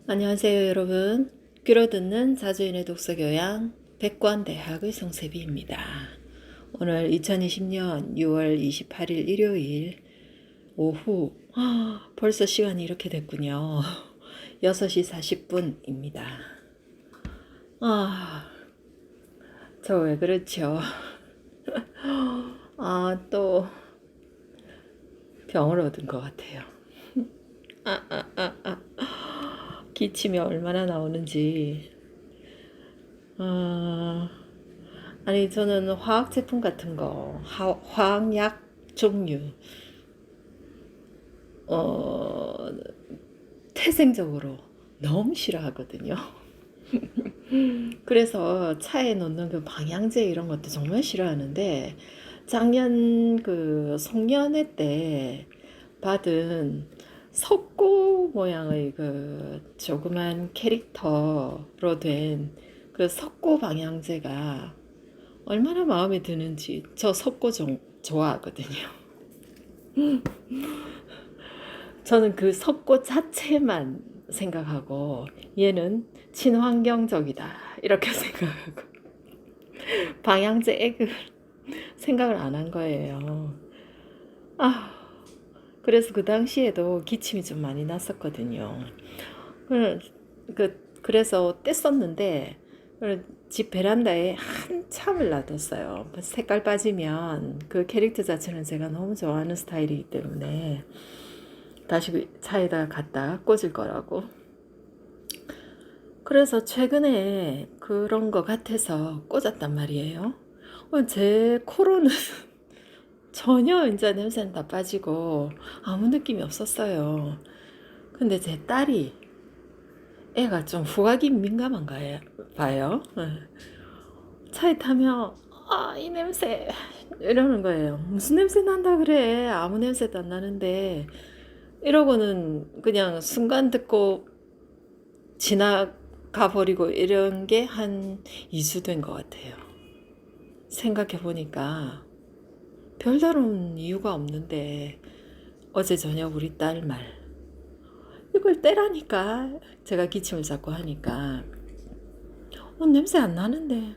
안녕하세요, 여러분. 귀로 듣는 자주인의 독서교양 백관대학의 성세비입니다. 오늘 2020년 6월 28일 일요일 오후 벌써 시간이 이렇게 됐군요. 6시 40분입니다. 저 왜 그렇죠? 또 병을 얻은 것 같아요. 기침이 얼마나 나오는지. 아니, 저는 화학 제품 같은 거, 화학약 종류, 태생적으로 너무 싫어하거든요. 그래서 차에 놓는 그 방향제 이런 것도 정말 싫어하는데, 작년 그 송년회 때 받은 석고 모양의 그 조그만 캐릭터로 된 그 석고 방향제가 얼마나 마음에 드는지. 저 석고 좀 좋아하거든요. 저는 그 석고 자체만 생각하고 얘는 친환경적이다 이렇게 생각하고 방향제 액을 생각을 안 한 거예요. 그래서 그 당시에도 기침이 좀 많이 났었거든요. 그래서 뗐었는데 집 베란다에 한참을 놔뒀어요. 색깔 빠지면 그 캐릭터 자체는 제가 너무 좋아하는 스타일이기 때문에 다시 차에다 갖다 꽂을 거라고. 그래서 최근에 그런 거 같아서 꽂았단 말이에요. 제 코로는 전혀 이제 냄새는 다 빠지고 아무 느낌이 없었어요. 근데 제 딸이, 애가 좀 후각이 민감한가 봐요. 차에 타면 이 냄새 이러는 거예요. 무슨 냄새 난다 그래. 아무 냄새도 안 나는데. 이러고는 그냥 순간 듣고 지나가 버리고 이런 게 한 2주 된 것 같아요. 생각해 보니까 별다른 이유가 없는데 어제 저녁 우리 딸 말, 이걸 떼라니까. 제가 기침을 자꾸 하니까 냄새 안 나는데.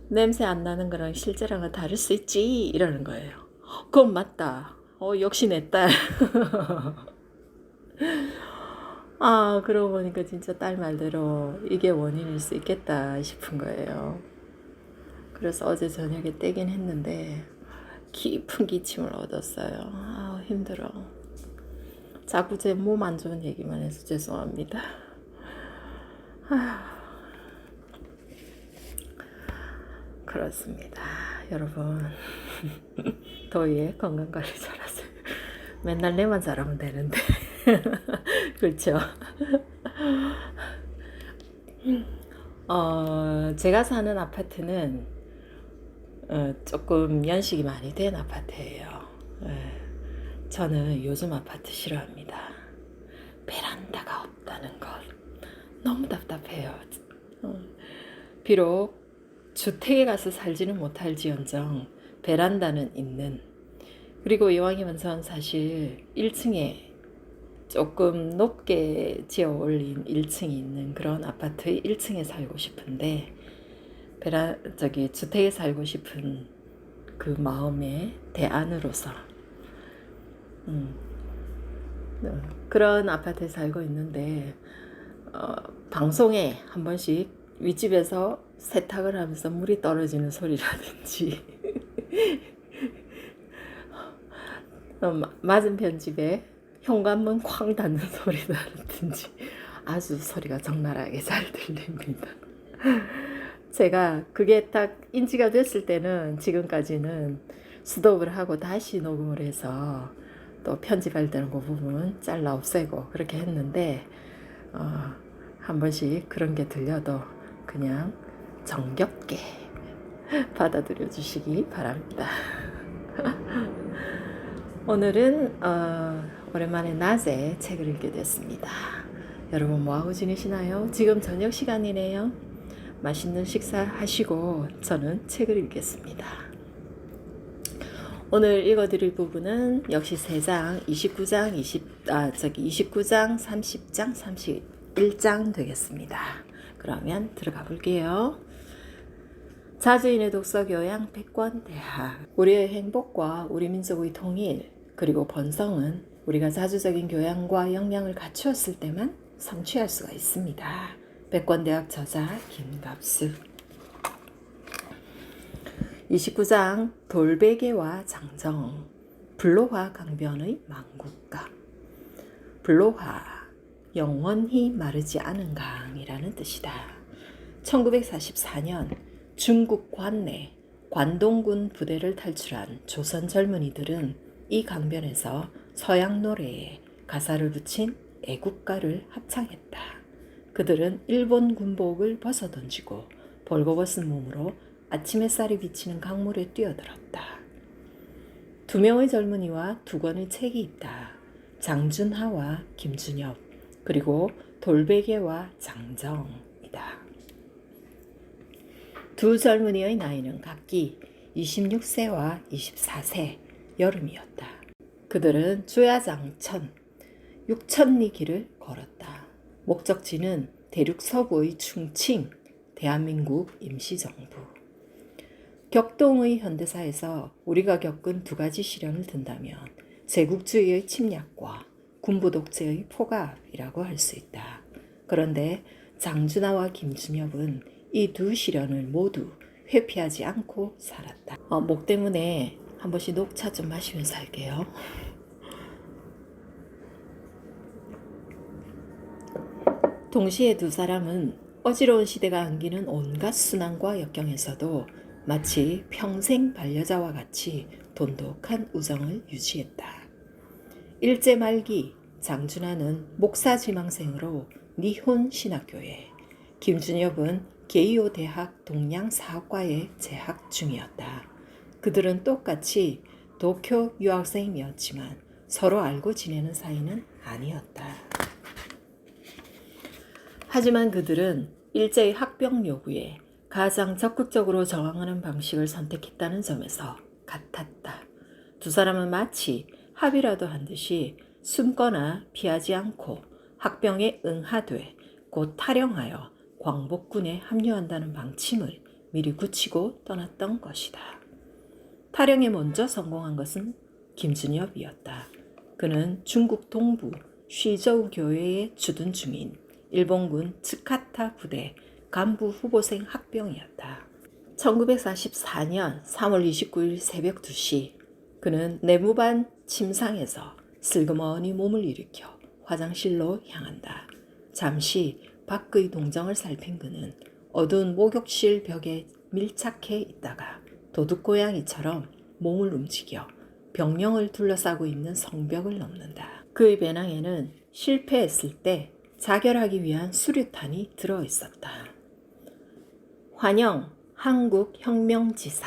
냄새 안 나는 거랑 실제랑은 다를 수 있지 이러는 거예요. 그건 맞다. 역시 내 딸. 그러고 보니까 진짜 딸 말대로 이게 원인일 수 있겠다 싶은 거예요. 그래서 어제 저녁에 떼긴 했는데 깊은 기침을 얻었어요. 힘들어. 자꾸 제 몸 안 좋은 얘기만 해서 죄송합니다. 그렇습니다. 여러분, 더위에 건강관리 잘하세요. 맨날 내만 잘하면 되는데. 그렇죠. 제가 사는 아파트는 조금 연식이 많이 된 아파트예요. 저는 요즘 아파트 싫어합니다. 베란다가 없다는 것 너무 답답해요. 비록 주택에 가서 살지는 못할지언정 베란다는 있는, 그리고 이왕이면 전 사실 1층에 조금 높게 지어 올린 1층이 있는 그런 아파트의 1층에 살고 싶은데, 주택에 살고 싶은 그 마음의 대안으로서 그런 아파트에 살고 있는데, 방송에 한 번씩 윗집에서 세탁을 하면서 물이 떨어지는 소리라든지 맞은편 집에 현관문 쾅 닫는 소리라든지 아주 소리가 적나라하게 잘 들립니다. 제가 그게 딱 인지가 됐을 때는 지금까지는 스톱을 하고 다시 녹음을 해서 또 편집할 때는 그 부분 잘라 없애고 그렇게 했는데, 한 번씩 그런 게 들려도 그냥 정겹게 받아들여 주시기 바랍니다. 오늘은 오랜만에 낮에 책을 읽게 됐습니다. 여러분 뭐하고 지내시나요? 지금 저녁 시간이네요. 맛있는 식사 하시고 저는 책을 읽겠습니다. 오늘 읽어드릴 부분은 역시 3장, 29장, 30장, 1장 되겠습니다. 그러면 들어가 볼게요. 자주인의 독서교양 백권대학. 우리의 행복과 우리 민족의 통일 그리고 번성은 우리가 자주적인 교양과 역량을 갖추었을 때만 성취할 수가 있습니다. 백권대학 저자 김갑수. 29장 돌베개와 장정. 불로화 강변의 망국가. 불로화 영원히 마르지 않은 강이라는 뜻이다. 1944년 중국 관내 관동군 부대를 탈출한 조선 젊은이들은 이 강변에서 서양 노래에 가사를 붙인 애국가를 합창했다. 그들은 일본 군복을 벗어던지고 벌거벗은 몸으로 아침 햇살이 비치는 강물에 뛰어들었다. 2명의 젊은이와 2권의 책이 있다. 장준하와 김준엽, 그리고 돌베개와 장정이다. 두 젊은이의 나이는 각기 26세와 24세, 여름이었다. 그들은 주야장천 6,000리 길을 걸었다. 목적지는 대륙 서부의 충칭, 대한민국 임시정부. 격동의 현대사에서 우리가 겪은 2가지 시련을 든다면 제국주의의 침략과 군부 독재의 포갑이라고 할 수 있다. 그런데 장준하와 김준엽은 이 2 시련을 모두 회피하지 않고 살았다. 목 때문에 한 번씩 녹차 좀 마시면서 할게요. 동시에 2 사람은 어지러운 시대가 안기는 온갖 순환과 역경에서도 마치 평생 반려자와 같이 돈독한 우정을 유지했다. 일제 말기 장준하는 목사 지망생으로 니혼 신학교에, 김준엽은 게이오 대학 동양사학과에 재학 중이었다. 그들은 똑같이 도쿄 유학생이었지만 서로 알고 지내는 사이는 아니었다. 하지만 그들은 일제의 학병 요구에 가장 적극적으로 저항하는 방식을 선택했다는 점에서 같았다. 2 사람은 마치 합의라도 한 듯이 숨거나 피하지 않고 학병에 응하되 곧 탈영하여 광복군에 합류한다는 방침을 미리 굳히고 떠났던 것이다. 탈영에 먼저 성공한 것은 김준엽이었다. 그는 중국 동부 쉬저우 교회에 주둔 중인 일본군 츠카타 부대 간부 후보생 학병이었다. 1944년 3월 29일 새벽 2시 그는 내무반 침상에서 슬그머니 몸을 일으켜 화장실로 향한다. 잠시 밖의 동정을 살핀 그는 어두운 목욕실 벽에 밀착해 있다가 도둑고양이처럼 몸을 움직여 병령을 둘러싸고 있는 성벽을 넘는다. 그의 배낭에는 실패했을 때 자결하기 위한 수류탄이 들어있었다. 환영 한국혁명지사.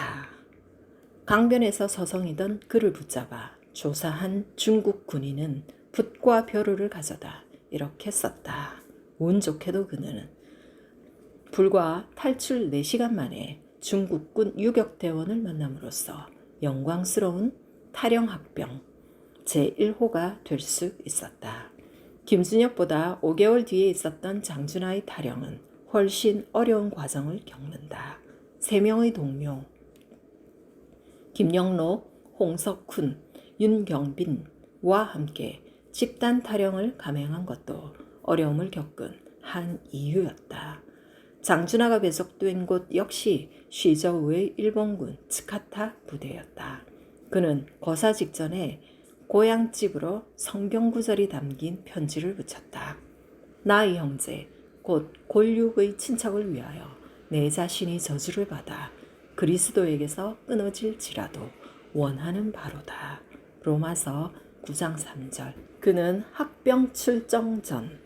강변에서 서성이던 그를 붙잡아 조사한 중국 군인은 붓과 벼루를 가져다 이렇게 썼다. 운 좋게도 그는 불과 탈출 4시간 만에 중국군 유격대원을 만남으로써 영광스러운 탈영학병 제1호가 될 수 있었다. 김준엽보다 5개월 뒤에 있었던 장준하의 탈영은 훨씬 어려운 과정을 겪는다. 3명의 동료 김영록, 홍석훈, 윤경빈과 함께 집단 탈영을 감행한 것도 어려움을 겪은 한 이유였다. 장준하가 배속된 곳 역시 쉬저우의 일본군 츠카타 부대였다. 그는 거사 직전에 고향집으로 성경구절이 담긴 편지를 붙였다. 나의 형제, 곧 골육의 친척을 위하여 내 자신이 저주를 받아 그리스도에게서 끊어질지라도 원하는 바로다. 로마서 9장 3절. 그는 학병 출정 전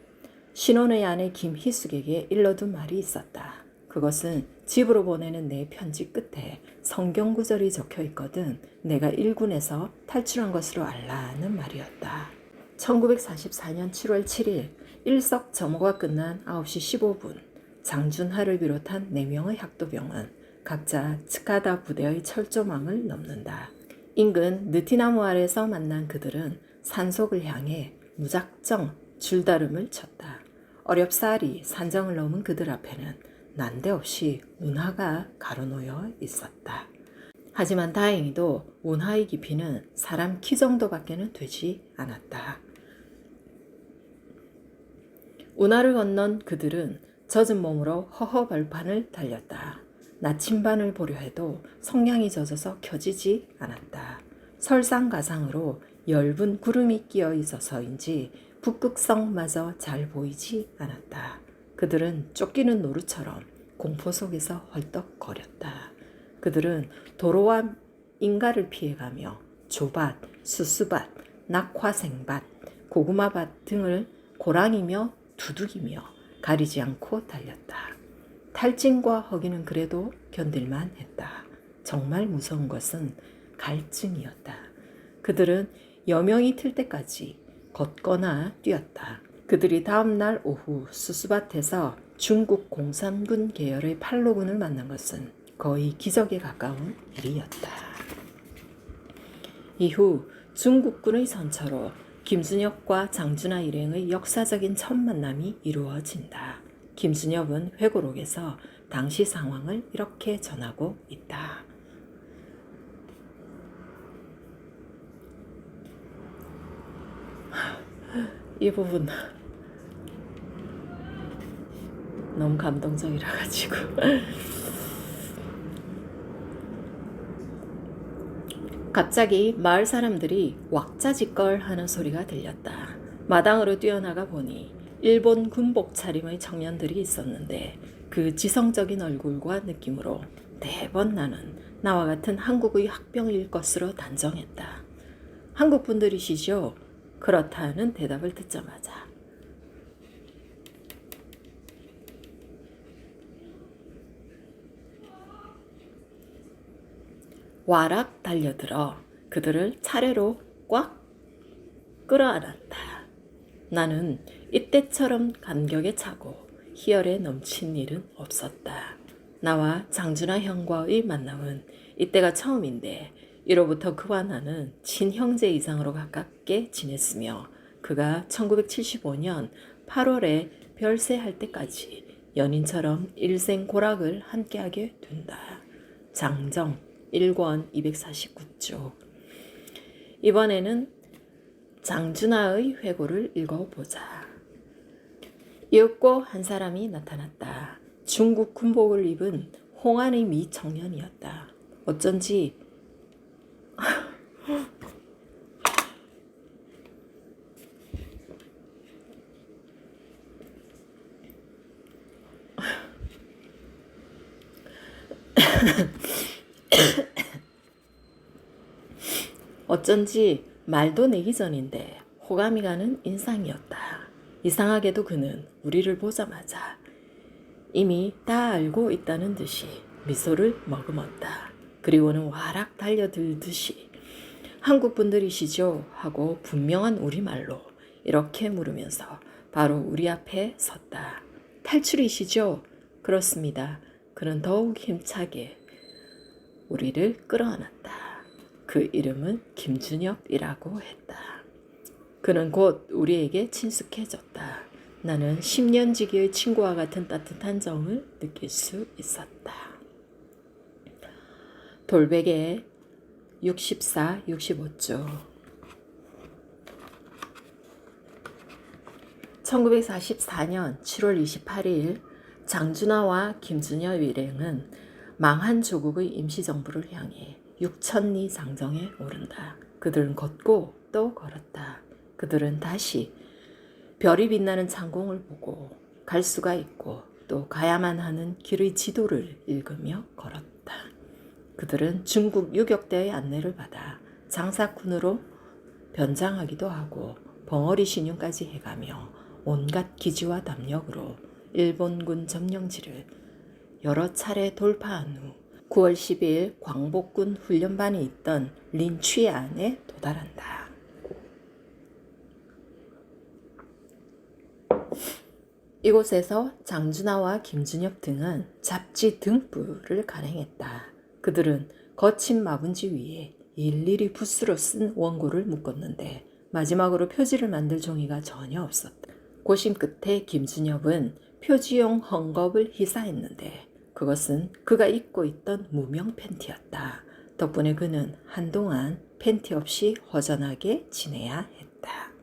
신혼의 아내 김희숙에게 일러둔 말이 있었다. 그것은 집으로 보내는 내 편지 끝에 성경구절이 적혀 있거든 내가 일군에서 탈출한 것으로 알라는 말이었다. 1944년 7월 7일 일석점호가 끝난 9시 15분 장준하를 비롯한 4명의 학도병은 각자 츠카다 부대의 철조망을 넘는다. 인근 느티나무 아래서 만난 그들은 산속을 향해 무작정 줄다름을 쳤다. 어렵사리 산정을 넘은 그들 앞에는 난데없이 운하가 가로놓여 있었다. 하지만 다행히도 운하의 깊이는 사람 키 정도밖에는 되지 않았다. 운하를 건넌 그들은 젖은 몸으로 허허벌판을 달렸다. 나침반을 보려 해도 성냥이 젖어서 켜지지 않았다. 설상가상으로 엷은 구름이 끼어 있어서인지 북극성마저 잘 보이지 않았다. 그들은 쫓기는 노루처럼 공포 속에서 헐떡거렸다. 그들은 도로와 인가를 피해가며 조밭, 수수밭, 낙화생밭, 고구마밭 등을 고랑이며 두둑이며 가리지 않고 달렸다. 탈진과 허기는 그래도 견딜만 했다. 정말 무서운 것은 갈증이었다. 그들은 여명이 틀 때까지 걷거나 뛰었다. 그들이 다음 날 오후 수수밭에서 중국 공산군 계열의 팔로군을 만난 것은 거의 기적에 가까운 일이었다. 이후 중국군의 선처로 김준엽과 장준하 일행의 역사적인 첫 만남이 이루어진다. 김준엽은 회고록에서 당시 상황을 이렇게 전하고 있다. 이 부분 너무 감동적이라 가지고 갑자기 마을 사람들이 왁자지껄 하는 소리가 들렸다. 마당으로 뛰어나가 보니 일본 군복 차림의 청년들이 있었는데 그 지성적인 얼굴과 느낌으로 대번 나는 나와 같은 한국의 학병일 것으로 단정했다. 한국 분들이시죠? 그렇다는 대답을 듣자마자 와락 달려들어 그들을 차례로 꽉 끌어안았다. 나는 이때처럼 감격에 차고 희열에 넘친 일은 없었다. 나와 장준하 형과의 만남은 이때가 처음인데 이로부터 그와 나는 친형제 이상으로 가깝게 지냈으며 그가 1975년 8월에 별세할 때까지 연인처럼 일생고락을 함께하게 된다. 장정 1권 249쪽. 이번에는 장준하의 회고를 읽어보자. 이윽고 한 사람이 나타났다. 중국 군복을 입은 홍안의 미 청년이었다. 어쩐지 어쩐지 말도 내기 전인데 호감이 가는 인상이었다. 이상하게도 그는 우리를 보자마자 이미 다 알고 있다는 듯이 미소를 머금었다. 그리고는 와락 달려들듯이 한국 분들이시죠? 하고 분명한 우리말로 이렇게 물으면서 바로 우리 앞에 섰다. 탈출이시죠? 그렇습니다. 그는 더욱 힘차게 우리를 끌어안았다. 그 이름은 김준엽이라고 했다. 그는 곧 우리에게 친숙해졌다. 나는 10년 지기의 친구와 같은 따뜻한 정을 느낄 수 있었다. 돌베개 64, 65조. 1944년 7월 28일 장준하와 김준엽 일행은 망한 조국의 임시정부를 향해 6,000리 장정에 오른다. 그들은 걷고 또 걸었다. 그들은 다시 별이 빛나는 창공을 보고 갈 수가 있고 또 가야만 하는 길의 지도를 읽으며 걸었다. 그들은 중국 유격대의 안내를 받아 장사꾼으로 변장하기도 하고 벙어리 신용까지 해가며 온갖 기지와 담력으로 일본군 점령지를 여러 차례 돌파한 후 9월 10일 광복군 훈련반이 있던 린취안에 도달한다. 이곳에서 장준하와 김준엽 등은 잡지 등부를 간행했다. 그들은 거친 마분지 위에 일일이 붓으로 쓴 원고를 묶었는데 마지막으로 표지를 만들 종이가 전혀 없었다. 고심 끝에 김준엽은 표지용 헝겊을 희사했는데 그것은 그가 입고 있던 무명 팬티였다. 덕분에 그는 한동안 팬티 없이 허전하게 지내야 했다.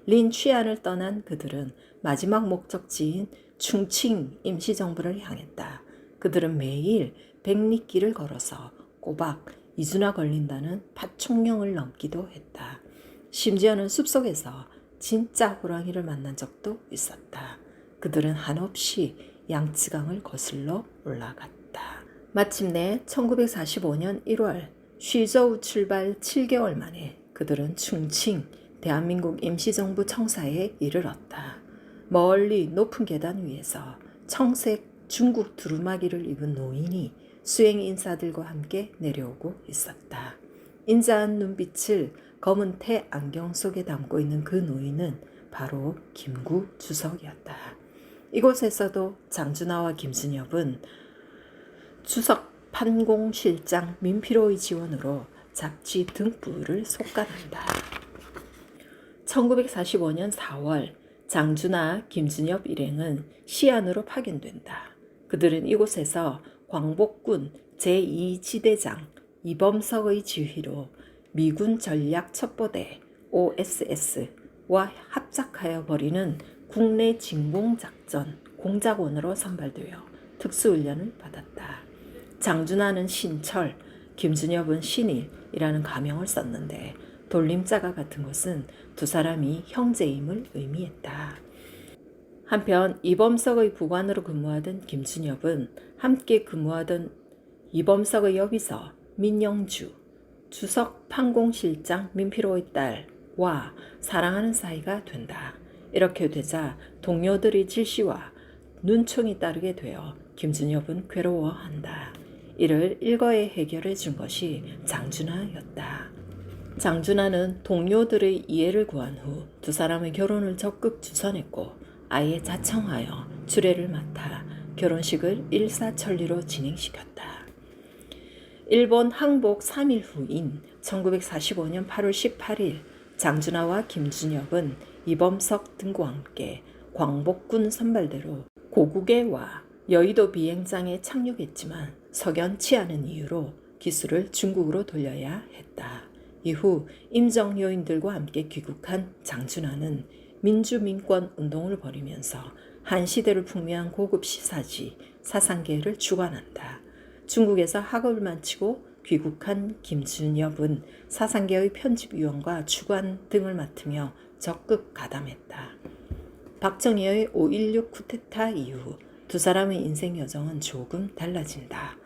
린취안을 떠난 그들은 마지막 목적지인 충칭 임시정부를 향했다. 그들은 매일 백리길을 걸어서 꼬박 2주나 걸린다는 파충령을 넘기도 했다. 심지어는 숲속에서 진짜 호랑이를 만난 적도 있었다. 그들은 한없이 양쯔강을 거슬러 올라갔다. 마침내 1945년 1월 쉬저우 출발 7개월 만에 그들은 충칭 대한민국 임시정부 청사에 이르렀다. 멀리 높은 계단 위에서 청색 중국 두루마기를 입은 노인이 수행 인사들과 함께 내려오고 있었다. 인자한 눈빛을 검은 테 안경 속에 담고 있는 그 노인은 바로 김구 주석이었다. 이곳에서도 장준하와 김준엽은 주석 판공실장 민피로의 지원으로 잡지 등불을 솎아낸다. 1945년 4월 장준하, 김준엽 일행은 시안으로 파견된다. 그들은 이곳에서 광복군 제2지대장 이범석의 지휘로 미군 전략 첩보대 OSS와 합작하여 벌이는 국내 진공작전 공작원으로 선발되어 특수훈련을 받았다. 장준하는 신철, 김준엽은 신일이라는 가명을 썼는데 돌림자가 같은 것은 두 사람이 형제임을 의미했다. 한편 이범석의 부관으로 근무하던 김준엽은 함께 근무하던 이범석의 여비서 민영주, 주석 판공실장 민피로의 딸과 사랑하는 사이가 된다. 이렇게 되자 동료들의 질시와 눈총이 따르게 되어 김준엽은 괴로워한다. 이를 일거에 해결해 준 것이 장준하였다. 장준하는 동료들의 이해를 구한 후 두 사람의 결혼을 적극 주선했고 아예 자청하여 주례를 맡아 결혼식을 일사천리로 진행시켰다. 일본 항복 3일 후인 1945년 8월 18일 장준하와 김준엽은 이범석 등과 함께 광복군 선발대로 고국에와 여의도 비행장에 착륙했지만 석연치 않은 이유로 기수를 중국으로 돌려야 했다. 이후 임정요인들과 함께 귀국한 장준하는 민주민권 운동을 벌이면서 한 시대를 풍미한 고급 시사지 사상계를 주관한다. 중국에서 학업을 마치고 귀국한 김준엽은 사상계의 편집위원과 주관 등을 맡으며 적극 가담했다. 박정희의 5.16 쿠데타 이후 두 사람의 인생 여정은 조금 달라진다.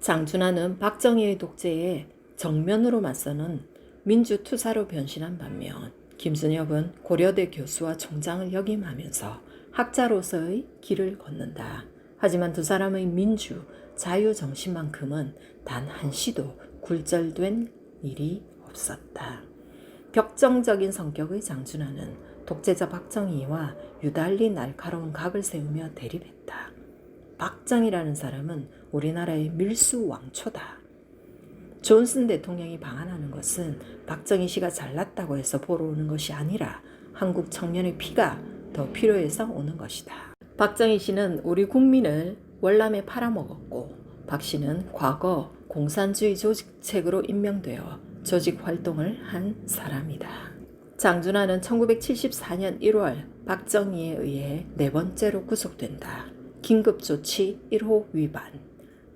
장준하는 박정희의 독재에 정면으로 맞서는 민주투사로 변신한 반면 김준엽은 고려대 교수와 총장을 역임하면서 학자로서의 길을 걷는다. 하지만 두 사람의 민주, 자유 정신만큼은 단 한시도 굴절된 일이 없었다. 격정적인 성격의 장준하는 독재자 박정희와 유달리 날카로운 각을 세우며 대립했다. 박정희라는 사람은 우리나라의 밀수왕초다. 존슨 대통령이 방한하는 것은 박정희 씨가 잘났다고 해서 보러 오는 것이 아니라 한국 청년의 피가 더 필요해서 오는 것이다. 박정희 씨는 우리 국민을 월남에 팔아먹었고 박 씨는 과거 공산주의 조직책으로 임명되어 조직 활동을 한 사람이다. 장준하는 1974년 1월 박정희에 의해 네 번째로 구속된다. 긴급조치 1호 위반.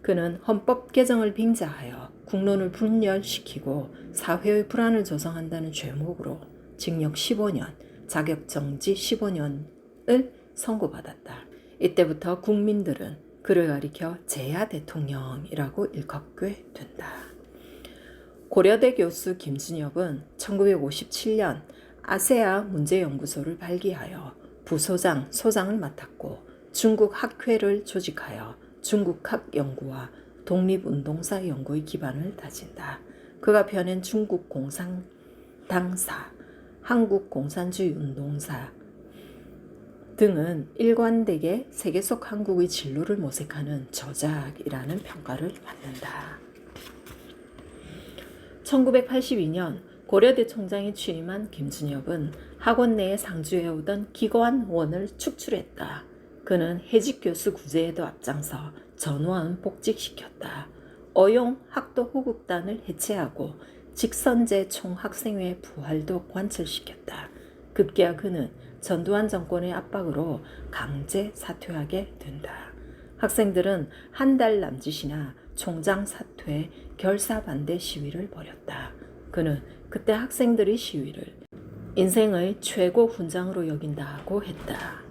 그는 헌법 개정을 빙자하여 국론을 분열시키고 사회의 불안을 조성한다는 죄목으로 징역 15년, 자격정지 15년을 선고받았다. 이때부터 국민들은 그를 가리켜 재야 대통령이라고 일컫게 된다. 고려대 교수 김준엽은 1957년 아세아 문제연구소를 발기하여 부소장, 소장을 맡았고 중국 학회를 조직하여 중국학 연구와 독립운동사 연구의 기반을 다진다. 그가 펴낸 중국 공산당사, 한국공산주의 운동사 등은 일관되게 세계 속 한국의 진로를 모색하는 저작이라는 평가를 받는다. 1982년 고려대 총장이 취임한 김준엽은 학원 내에 상주해오던 기관원을 축출했다. 그는 해직 교수 구제에도 앞장서 전원 복직시켰다. 어용 학도 호국단을 해체하고 직선제 총학생회 부활도 관철시켰다. 급기야 그는 전두환 정권의 압박으로 강제 사퇴하게 된다. 학생들은 한 달 남짓이나 총장 사퇴 결사 반대 시위를 벌였다. 그는 그때 학생들의 시위를 인생의 최고 훈장으로 여긴다고 했다.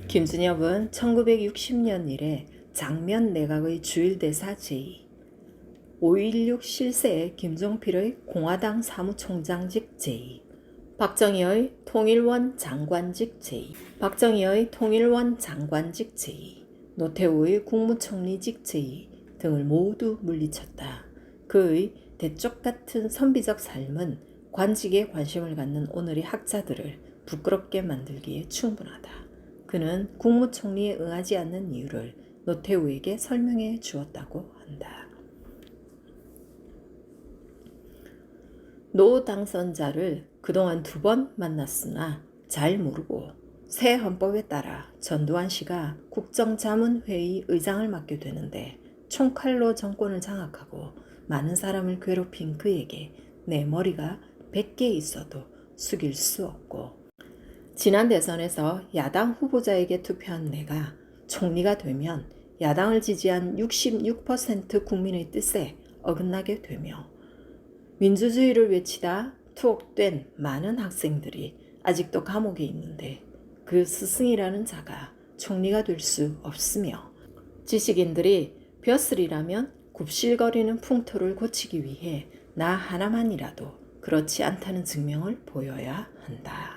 김준엽은 1960년 이래 장면 내각의 주일대사 제2, 5.16 실세의 김종필의 공화당 사무총장직 제2, 박정희의 통일원 장관직 제2, 노태우의 국무총리직 제2 등을 모두 물리쳤다. 그의 대쪽 같은 선비적 삶은 관직에 관심을 갖는 오늘의 학자들을 부끄럽게 만들기에 충분하다. 그는 국무총리에 응하지 않는 이유를 노태우에게 설명해 주었다고 한다. 노 당선자를 그동안 2번 만났으나 잘 모르고 새 헌법에 따라 전두환 씨가 국정자문회의 의장을 맡게 되는데 총칼로 정권을 장악하고 많은 사람을 괴롭힌 그에게 내 머리가 100개 있어도 숙일 수 없고, 지난 대선에서 야당 후보자에게 투표한 내가 총리가 되면 야당을 지지한 66% 국민의 뜻에 어긋나게 되며 민주주의를 외치다 투옥된 많은 학생들이 아직도 감옥에 있는데 그 스승이라는 자가 총리가 될 수 없으며, 지식인들이 벼슬이라면 굽실거리는 풍토를 고치기 위해 나 하나만이라도 그렇지 않다는 증명을 보여야 한다.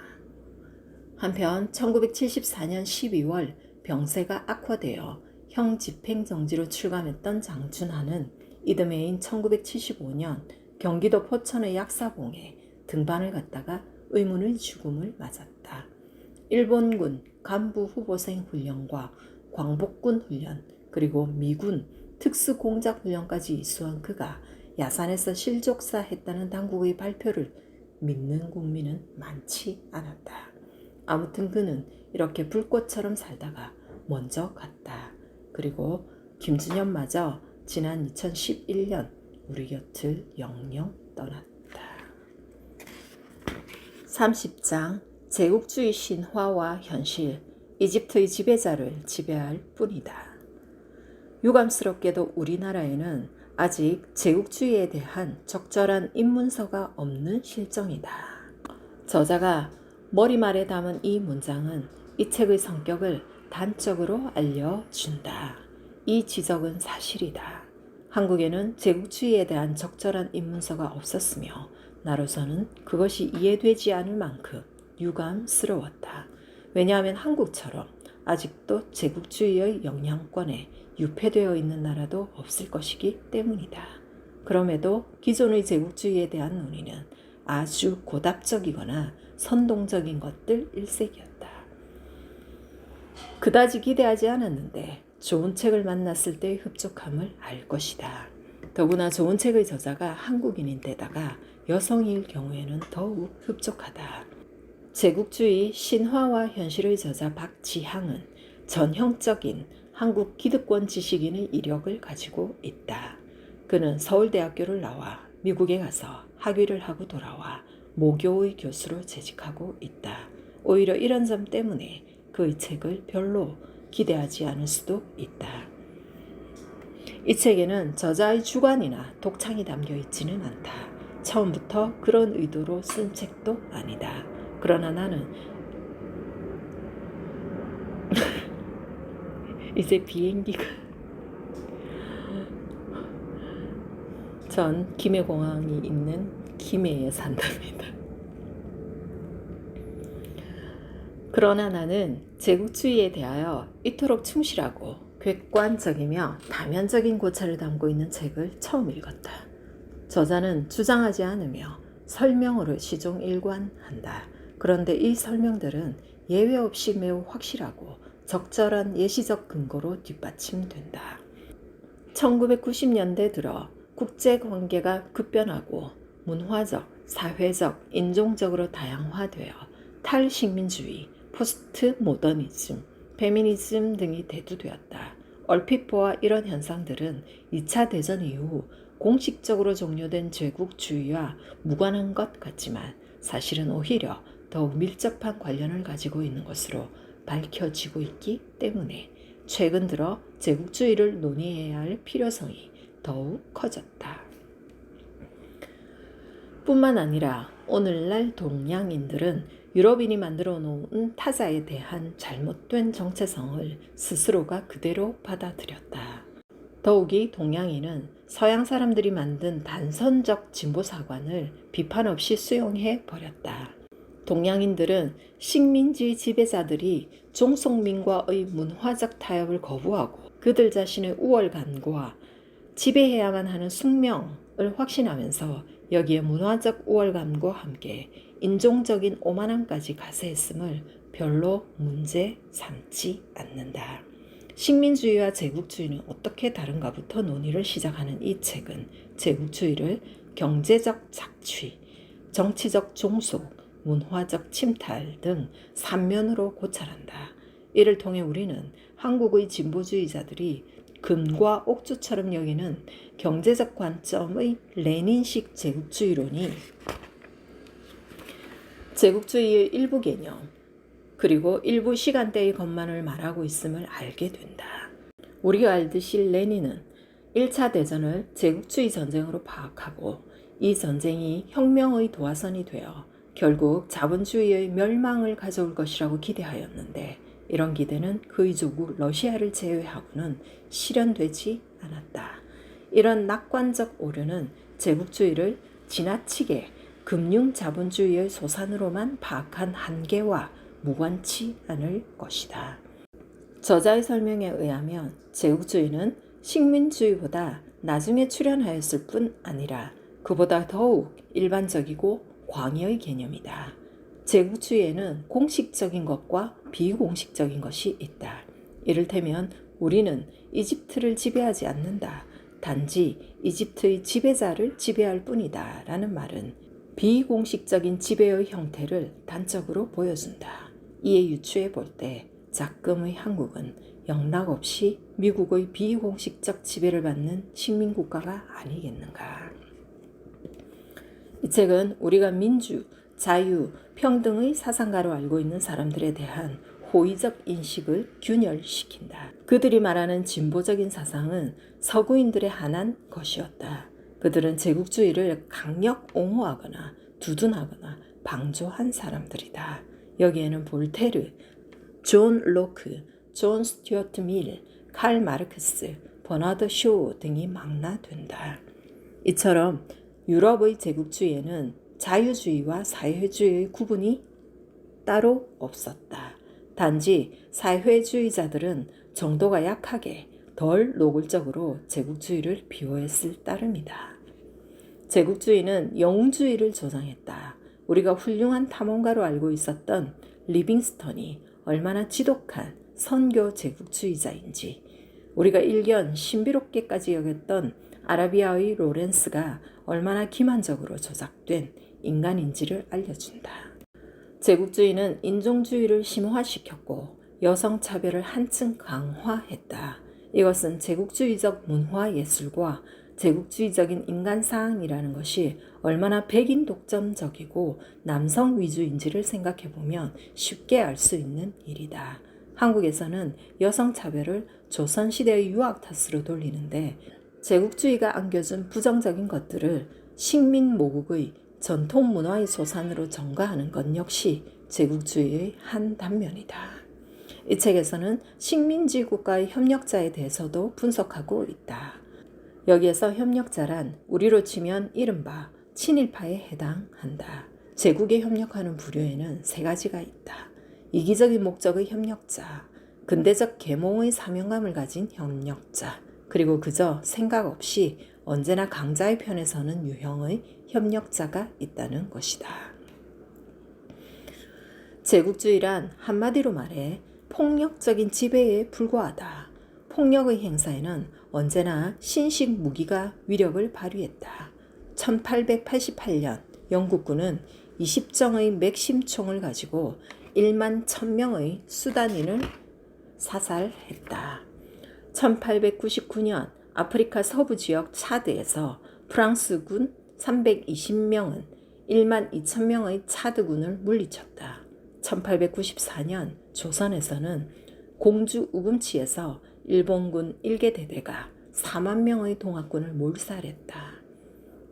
한편 1974년 12월 병세가 악화되어 형 집행정지로 출감했던 장춘하는 이듬해인 1975년 경기도 포천의 약사봉에 등반을 갔다가 의문의 죽음을 맞았다. 일본군 간부 후보생 훈련과 광복군 훈련 그리고 미군 특수공작훈련까지 이수한 그가 야산에서 실족사했다는 당국의 발표를 믿는 국민은 많지 않았다. 아무튼 그는 이렇게 불꽃처럼 살다가 먼저 갔다. 그리고 김준엽마저 지난 2011년 우리 곁을 영영 떠났다. 30장 제국주의 신화와 현실, 이집트의 지배자를 지배할 뿐이다. 유감스럽게도 우리나라에는 아직 제국주의에 대한 적절한 입문서가 없는 실정이다. 저자가 머리말에 담은 이 문장은 이 책의 성격을 단적으로 알려준다. 이 지적은 사실이다. 한국에는 제국주의에 대한 적절한 입문서가 없었으며 나로서는 그것이 이해되지 않을 만큼 유감스러웠다. 왜냐하면 한국처럼 아직도 제국주의의 영향권에 유폐되어 있는 나라도 없을 것이기 때문이다. 그럼에도 기존의 제국주의에 대한 논의는 아주 고답적이거나 선동적인 것들 일색이었다. 그다지 기대하지 않았는데 좋은 책을 만났을 때의 흡족함을 알 것이다. 더구나 좋은 책의 저자가 한국인인데다가 여성일 경우에는 더욱 흡족하다. 제국주의 신화와 현실의 저자 박지향은 전형적인 한국 기득권 지식인의 이력을 가지고 있다. 그는 서울대학교를 나와 미국에 가서 학위를 하고 돌아와 모교의 교수로 재직하고 있다. 오히려 이런 점 때문에 그의 책을 별로 기대하지 않을 수도 있다. 이 책에는 저자의 주관이나 독창이 담겨 있지는 않다. 처음부터 그런 의도로 쓴 책도 아니다. 그러나 나는 이제 비행기가 전 김해공항이 있는 김해에 산답니다. 그러나 나는 제국주의에 대하여 이토록 충실하고 객관적이며 다면적인 고찰을 담고 있는 책을 처음 읽었다. 저자는 주장하지 않으며 설명으로 시종일관한다. 그런데 이 설명들은 예외 없이 매우 확실하고 적절한 예시적 근거로 뒷받침된다. 1990년대 들어 국제관계가 급변하고 문화적, 사회적, 인종적으로 다양화되어 탈식민주의, 포스트 모더니즘, 페미니즘 등이 대두되었다. 얼핏 보아 이런 현상들은 2차 대전 이후 공식적으로 종료된 제국주의와 무관한 것 같지만 사실은 오히려 더욱 밀접한 관련을 가지고 있는 것으로 밝혀지고 있기 때문에 최근 들어 제국주의를 논의해야 할 필요성이 더욱 커졌다. 뿐만 아니라 오늘날 동양인들은 유럽인이 만들어 놓은 타자에 대한 잘못된 정체성을 스스로가 그대로 받아들였다. 더욱이 동양인은 서양 사람들이 만든 단선적 진보사관을 비판 없이 수용해 버렸다. 동양인들은 식민지 지배자들이 종속민과의 문화적 타협을 거부하고 그들 자신의 우월감과 지배해야만 하는 숙명을 확신하면서 여기에 문화적 우월감과 함께 인종적인 오만함까지 가세했음을 별로 문제 삼지 않는다. 식민주의와 제국주의는 어떻게 다른가부터 논의를 시작하는 이 책은 제국주의를 경제적 착취, 정치적 종속, 문화적 침탈 등 3면으로 고찰한다. 이를 통해 우리는 한국의 진보주의자들이 금과 옥주처럼 여기는 경제적 관점의 레닌식 제국주의론이 제국주의의 일부 개념 그리고 일부 시간대의 것만을 말하고 있음을 알게 된다. 우리가 알듯이 레닌은 1차 대전을 제국주의 전쟁으로 파악하고 이 전쟁이 혁명의 도화선이 되어 결국 자본주의의 멸망을 가져올 것이라고 기대하였는데 이런 기대는 그의 조국 러시아를 제외하고는 실현되지 않았다. 이런 낙관적 오류는 제국주의를 지나치게 금융자본주의의 소산으로만 파악한 한계와 무관치 않을 것이다. 저자의 설명에 의하면 제국주의는 식민주의보다 나중에 출현하였을 뿐 아니라 그보다 더욱 일반적이고 광의의 개념이다. 제국주의에는 공식적인 것과 비공식적인 것이 있다. 이를테면 우리는 이집트를 지배하지 않는다. 단지 이집트의 지배자를 지배할 뿐이다. 라는 말은 비공식적인 지배의 형태를 단적으로 보여준다. 이에 유추해 볼 때 작금의 한국은 영락없이 미국의 비공식적 지배를 받는 식민국가가 아니겠는가. 이 책은 우리가 민주, 자유, 평등의 사상가로 알고 있는 사람들에 대한 호의적 인식을 균열시킨다. 그들이 말하는 진보적인 사상은 서구인들의 한한 것이었다. 그들은 제국주의를 강력 옹호하거나 두둔하거나 방조한 사람들이다. 여기에는 볼테르, 존 로크, 존 스튜어트 밀, 칼 마르크스, 버나드 쇼 등이 망라된다. 이처럼 유럽의 제국주의에는 자유주의와 사회주의의 구분이 따로 없었다. 단지 사회주의자들은 정도가 약하게 덜 노골적으로 제국주의를 비호했을 따름이다. 제국주의는 영웅주의를 조장했다. 우리가 훌륭한 탐험가로 알고 있었던 리빙스턴이 얼마나 지독한 선교 제국주의자인지, 우리가 일견 신비롭게까지 여겼던 아라비아의 로렌스가 얼마나 기만적으로 조작된 인간인지를 알려준다. 제국주의는 인종주의를 심화시켰고 여성차별을 한층 강화했다. 이것은 제국주의적 문화예술과 제국주의적인 인간사항이라는 것이 얼마나 백인 독점적이고 남성 위주인지를 생각해보면 쉽게 알 수 있는 일이다. 한국에서는 여성차별을 조선시대의 유학 탓으로 돌리는데 제국주의가 안겨준 부정적인 것들을 식민모국의 전통 문화의 소산으로 전가하는 것 역시 제국주의의 한 단면이다. 이 책에서는 식민지 국가의 협력자에 대해서도 분석하고 있다. 여기에서 협력자란 우리로 치면 이른바 친일파에 해당한다. 제국에 협력하는 부류에는 세 가지가 있다. 이기적인 목적의 협력자, 근대적 계몽의 사명감을 가진 협력자, 그리고 그저 생각 없이 언제나 강자의 편에 서는 유형의 협력자가 있다는 것이다. 제국주의란 한마디로 말해 폭력적인 지배에 불과하다. 폭력의 행사에는 언제나 신식 무기가 위력을 발휘했다. 1888년 영국군은 20정의 맥심총을 가지고 1만 1000명의 수단인을 사살했다. 1899년 아프리카 서부 지역 차드에서 프랑스군 320명은 1만 2000명의 차드군을 물리쳤다. 1894년 조선에서는 공주 우금치에서 일본군 1개 대대가 4만 명의 동학군을 몰살했다.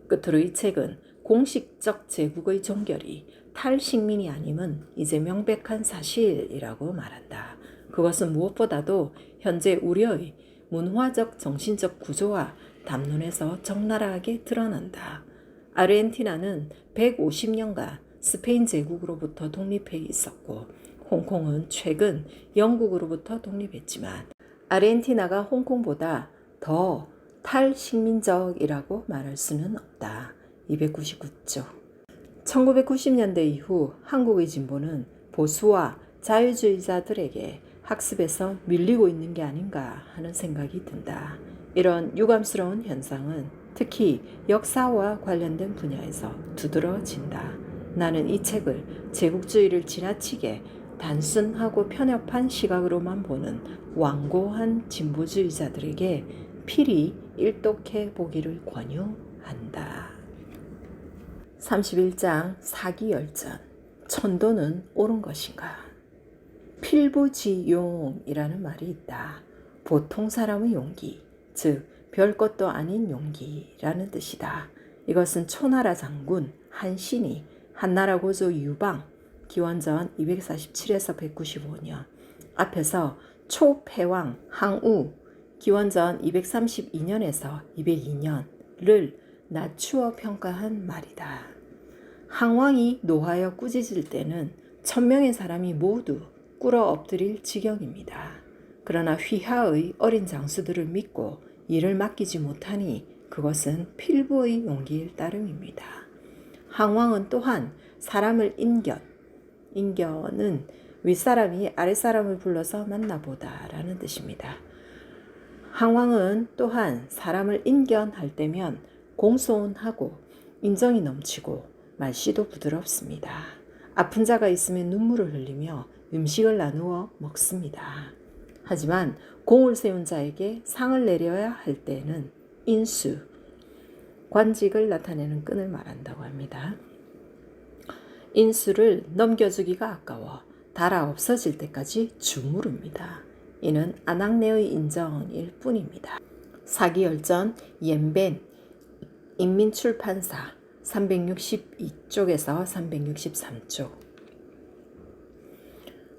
끝으로 이 책은 공식적 제국의 종결이 탈식민이 아님은 이제 명백한 사실이라고 말한다. 그것은 무엇보다도 현재 우리의 문화적 정신적 구조와 담론에서 적나라하게 드러난다. 아르헨티나는 150년간 스페인 제국으로부터 독립해 있었고 홍콩은 최근 영국으로부터 독립했지만 아르헨티나가 홍콩보다 더 탈식민적이라고 말할 수는 없다. 299쪽. 1990년대 이후 한국의 진보는 보수와 자유주의자들에게 학습에서 밀리고 있는 게 아닌가 하는 생각이 든다. 이런 유감스러운 현상은 특히 역사와 관련된 분야에서 두드러진다. 나는 이 책을 제국주의를 지나치게 단순하고 편협한 시각으로만 보는 완고한 진보주의자들에게 필히 일독해 보기를 권유한다. 31장 사기열전. 천도는 옳은 것인가? 필부지용이라는 말이 있다. 보통 사람의 용기, 즉 별것도 아닌 용기라는 뜻이다. 이것은 초나라 장군 한신이 한나라 고조 유방 기원전 247에서 195년 앞에서 초패왕 항우 기원전 232년에서 202년을 낮추어 평가한 말이다. 항왕이 노하여 꾸짖을 때는 1000명의 사람이 모두 꿇어 엎드릴 지경입니다. 그러나 휘하의 어린 장수들을 믿고 일을 맡기지 못하니 그것은 필부의 용기일 따름입니다. 항왕은 또한 사람을 인견은 윗사람이 아랫사람을 불러서 만나보다 라는 뜻입니다. 항왕은 또한 사람을 인견할 때면 공손하고 인정이 넘치고 말씨도 부드럽습니다. 아픈 자가 있으면 눈물을 흘리며 음식을 나누어 먹습니다. 하지만 공을 세운 자에게 상을 내려야 할 때는 인수, 관직을 나타내는 끈을 말한다고 합니다. 인수를 넘겨주기가 아까워 달아 없어질 때까지 주무릅니다. 이는 아낙네의 인정일 뿐입니다. 사기열전 옌벤 인민출판사 362쪽에서 363쪽.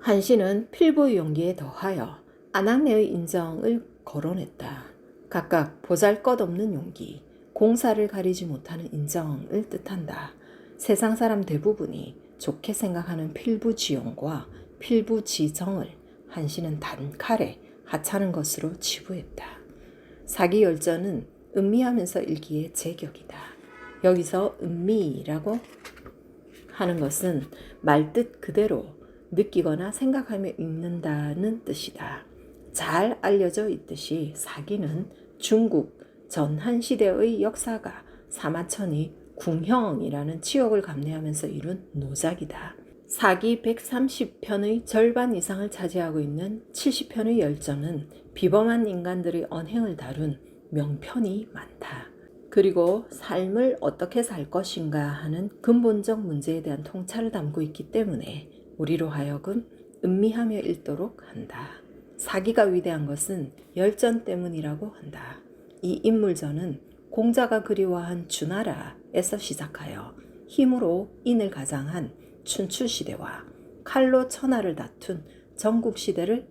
한신은 필부의 용기에 더하여 아낙네의 인정을 거론했다. 각각 보잘것없는 용기, 공사를 가리지 못하는 인정을 뜻한다. 세상 사람 대부분이 좋게 생각하는 필부지용과 필부지정을 한신은 단칼에 하찮은 것으로 치부했다. 사기열전은 음미하면서 읽기에 제격이다. 여기서 음미라고 하는 것은 말뜻 그대로 느끼거나 생각하며 읽는다는 뜻이다. 잘 알려져 있듯이 사기는 중국 전한 시대의 역사가 사마천이 궁형이라는 치욕을 감내하면서 이룬 노작이다. 사기 130편의 절반 이상을 차지하고 있는 70편의 열전은 비범한 인간들의 언행을 다룬 명편이 많다. 그리고 삶을 어떻게 살 것인가 하는 근본적 문제에 대한 통찰을 담고 있기 때문에 우리로 하여금 음미하며 읽도록 한다. 사기가 위대한 것은 열전 때문이라고 한다. 이 인물전은 공자가 그리워한 주나라에서 시작하여 힘으로 인을 가장한 춘추시대와 칼로 천하를 다툰 전국시대를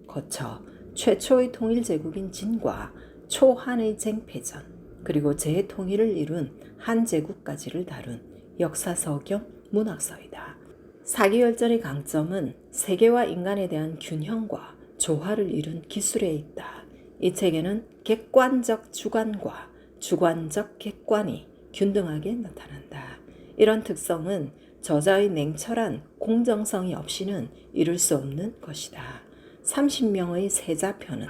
거쳐 최초의 통일제국인 진과 초한의 쟁패전 그리고 재통일을 이룬 한제국까지를 다룬 역사서 겸 문학서이다. 사기열전의 강점은 세계와 인간에 대한 균형과 조화를 이룬 기술에 있다. 이 책에는 객관적 주관과 주관적 객관이 균등하게 나타난다. 이런 특성은 저자의 냉철한 공정성이 없이는 이룰 수 없는 것이다. 30명의 세자편은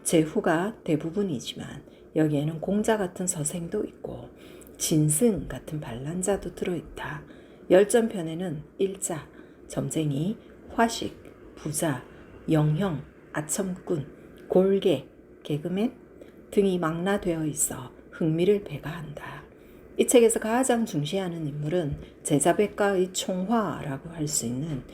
제후가 대부분이지만 여기에는 공자 같은 서생도 있고 진승 같은 반란자도 들어있다. 열전편에는 일자, 점쟁이, 화식, 부자, 영형, 아첨꾼, 골개, 개그맨 등이 망라되어 있어 흥미를 배가한다. 이 책에서 가장 중시하는 인물은 제자백가의 총화라고 할 수 있는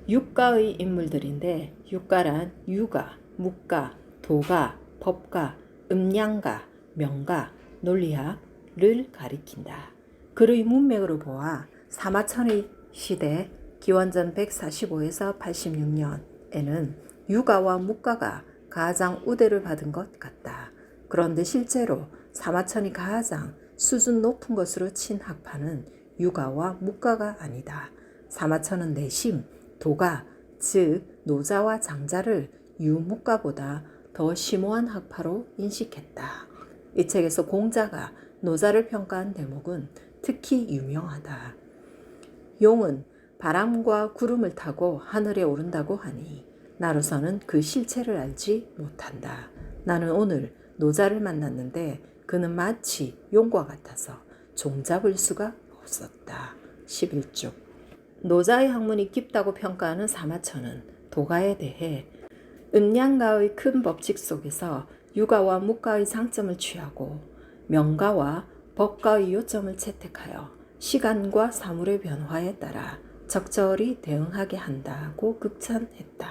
육가의 인물들인데, 육가란 유가, 묵가, 도가, 법가, 음양가, 명가, 논리학을 가리킨다. 그의 문맥으로 보아 사마천의 시대 기원전 145에서 86년에는 유가와 묵가가 가장 우대를 받은 것 같다. 그런데 실제로 사마천이 가장 수준 높은 것으로 친 학파는 유가와 묵가가 아니다. 사마천은 내심 도가, 즉 노자와 장자를 유묵가보다 더 심오한 학파로 인식했다. 이 책에서 공자가 노자를 평가한 대목은 특히 유명하다. 용은 바람과 구름을 타고 하늘에 오른다고 하니 나로서는 그 실체를 알지 못한다. 나는 오늘 노자를 만났는데 그는 마치 용과 같아서 종잡을 수가 없었다. 11쪽. 노자의 학문이 깊다고 평가하는 사마천은 도가에 대해 음양가의 큰 법칙 속에서 유가와 묵가의 상점을 취하고 명가와 법가의 요점을 채택하여 시간과 사물의 변화에 따라 적절히 대응하게 한다고 극찬했다.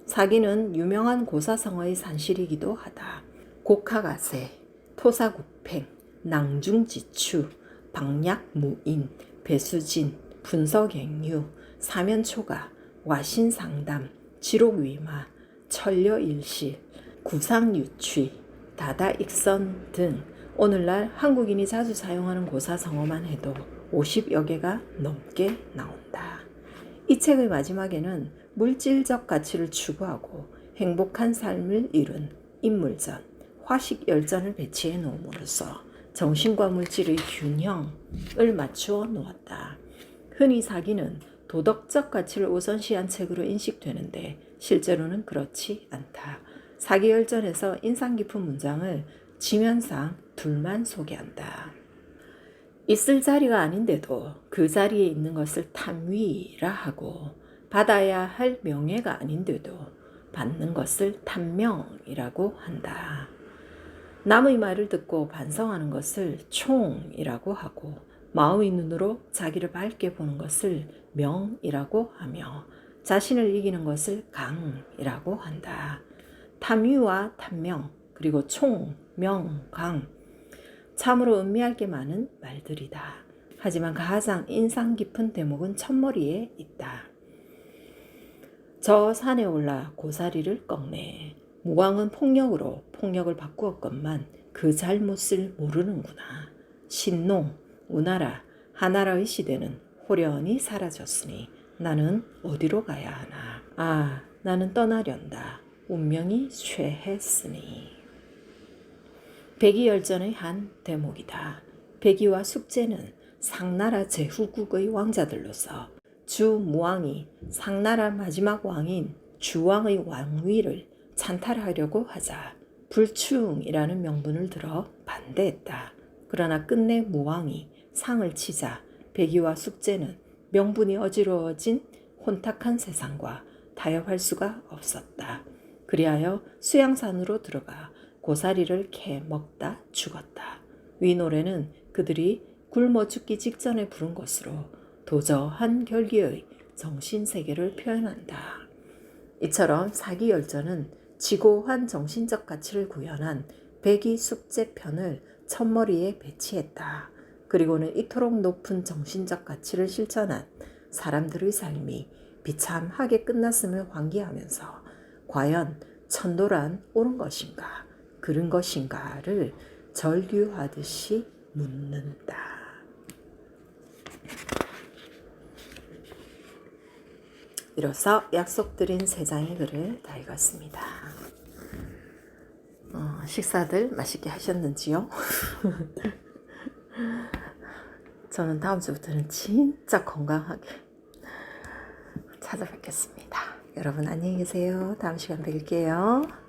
사기는 유명한 고사성어의 산실이기도 하다. 곡하가세, 토사구팽, 낭중지추, 박약무인, 배수진, 분석행유, 사면초가, 와신상담, 지록위마, 천려일실, 구상유취, 다다익선 등 오늘날 한국인이 자주 사용하는 고사성어만 해도 50여 개가 넘게 나온다. 이 책의 마지막에는 물질적 가치를 추구하고 행복한 삶을 이룬 인물전, 화식열전을 배치해 놓음으로써 정신과 물질의 균형을 맞추어 놓았다. 흔히 사기는 도덕적 가치를 우선시한 책으로 인식되는데 실제로는 그렇지 않다. 사기열전에서 인상 깊은 문장을 지면상 둘만 소개한다. 있을 자리가 아닌데도 그 자리에 있는 것을 탐위라 하고, 받아야 할 명예가 아닌데도 받는 것을 탐명이라고 한다. 남의 말을 듣고 반성하는 것을 총이라고 하고, 마음의 눈으로 자기를 밝게 보는 것을 명이라고 하며, 자신을 이기는 것을 강이라고 한다. 탐위와 탐명, 그리고 총, 명, 강, 참으로 음미할 게 많은 말들이다. 하지만 가장 인상 깊은 대목은 첫머리에 있다. 저 산에 올라 고사리를 꺾네. 무왕은 폭력으로 폭력을 바꾸었건만 그 잘못을 모르는구나. 신농, 우나라, 하나라의 시대는 호련히 사라졌으니 나는 어디로 가야 하나. 아, 나는 떠나련다. 운명이 쇠했으니. 백이열전의 한 대목이다. 백이와 숙제는 상나라 제후국의 왕자들로서 주무왕이 상나라 마지막 왕인 주왕의 왕위를 찬탈하려고 하자 불충이라는 명분을 들어 반대했다. 그러나 끝내 무왕이 상을 치자 백이와 숙제는 명분이 어지러워진 혼탁한 세상과 타협할 수가 없었다. 그리하여 수양산으로 들어가 고사리를 캐 먹다 죽었다. 위 노래는 그들이 굶어 죽기 직전에 부른 것으로 도저한 결기의 정신세계를 표현한다. 이처럼 사기열전은 지고한 정신적 가치를 구현한 백이숙제편을 첫머리에 배치했다. 그리고는 이토록 높은 정신적 가치를 실천한 사람들의 삶이 비참하게 끝났음을 환기하면서 과연 천도란 옳은 것인가 그른 것인가를 절규하듯이 묻는다. 이로써 약속드린 3장의 글을 다 읽었습니다. 식사들 맛있게 하셨는지요? 저는 다음 주부터는 진짜 건강하게 찾아뵙겠습니다. 여러분 안녕히 계세요. 다음 시간 뵐게요.